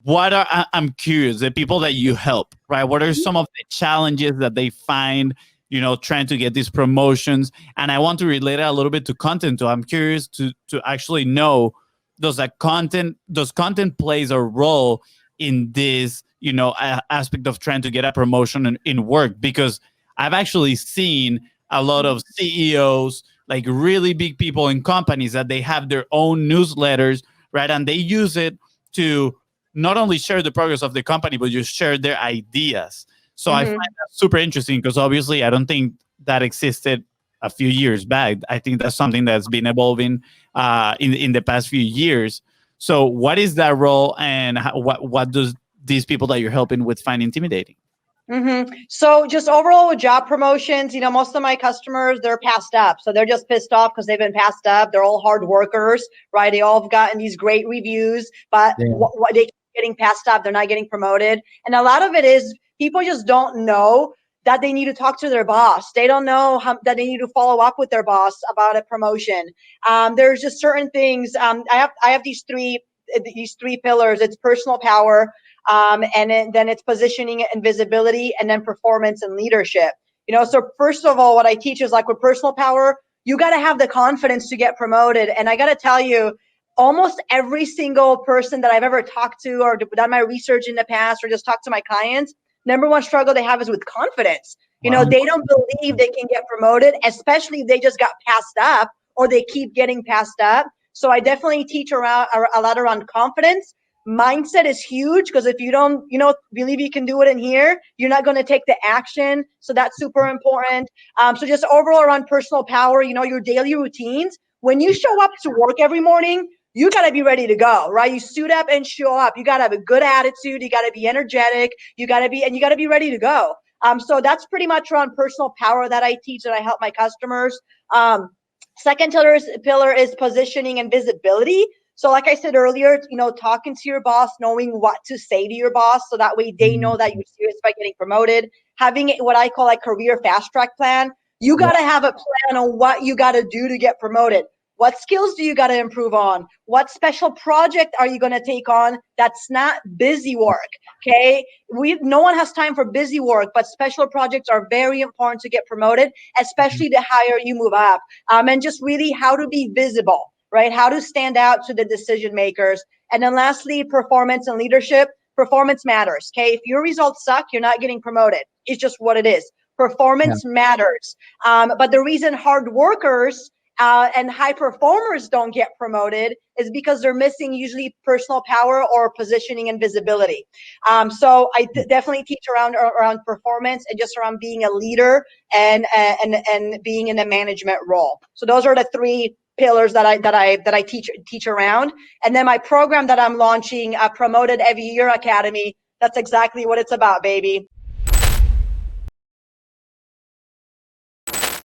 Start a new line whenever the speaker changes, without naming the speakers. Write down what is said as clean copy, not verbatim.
I'm curious, the people that you help, right? What are some of the challenges that they find, trying to get these promotions? And I want to relate it a little bit to content too. I'm curious to actually know, does content plays a role in this, aspect of trying to get a promotion in work? Because I've actually seen a lot of CEOs, like really big people in companies, that they have their own newsletters, right? And they use it to not only share the progress of the company, but just share their ideas. So I find that super interesting, because obviously I don't think that existed a few years back. I think that's something that's been evolving in the past few years. So what is that role, and what does these people that you're helping with find intimidating?
So just overall with job promotions, most of my customers, they're passed up. So they're just pissed off because they've been passed up. They're all hard workers, right? They all have gotten these great reviews, but what they keep getting passed up, they're not getting promoted. And a lot of it is people just don't know that they need to talk to their boss. They don't know that they need to follow up with their boss about a promotion. There's just certain things. I have these three pillars. It's personal power, and then it's positioning and visibility, and then performance and leadership. So first of all, what I teach is, like, with personal power, you got to have the confidence to get promoted. And I got to tell you, almost every single person that I've ever talked to or done my research in the past or just talked to my clients, number one struggle they have is with confidence. Wow. They don't believe they can get promoted, especially if they just got passed up or they keep getting passed up. So I definitely teach a lot around confidence. Mindset is huge, because if you don't, believe you can do it in here, you're not going to take the action. So that's super important. So just overall around personal power, your daily routines. When you show up to work every morning, you got to be ready to go, right? You suit up and show up. You got to have a good attitude. You got to be energetic. You got to be ready to go. So that's pretty much around personal power that I teach, and I help my customers. Second pillar is positioning and visibility. So like I said earlier, talking to your boss, knowing what to say to your boss, so that way they know that you're serious about getting promoted. Having what I call like career fast track plan. You got to have a plan on what you got to do to get promoted. What skills do you got to improve on? What special project are you going to take on that's not busy work? Okay. No one has time for busy work, but special projects are very important to get promoted, especially the higher you move up. And just really how to be visible, right? How to stand out to the decision makers. And then lastly, performance and leadership. Performance matters. Okay. If your results suck, you're not getting promoted. It's just what it is. Performance matters. But the reason hard workers and high performers don't get promoted is because they're missing usually personal power or positioning and visibility. So I definitely teach around performance and just around being a leader and being in a management role. So those are the three pillars that I teach around. And then my program that I'm launching, Promoted Every Year Academy, that's exactly what it's about, baby.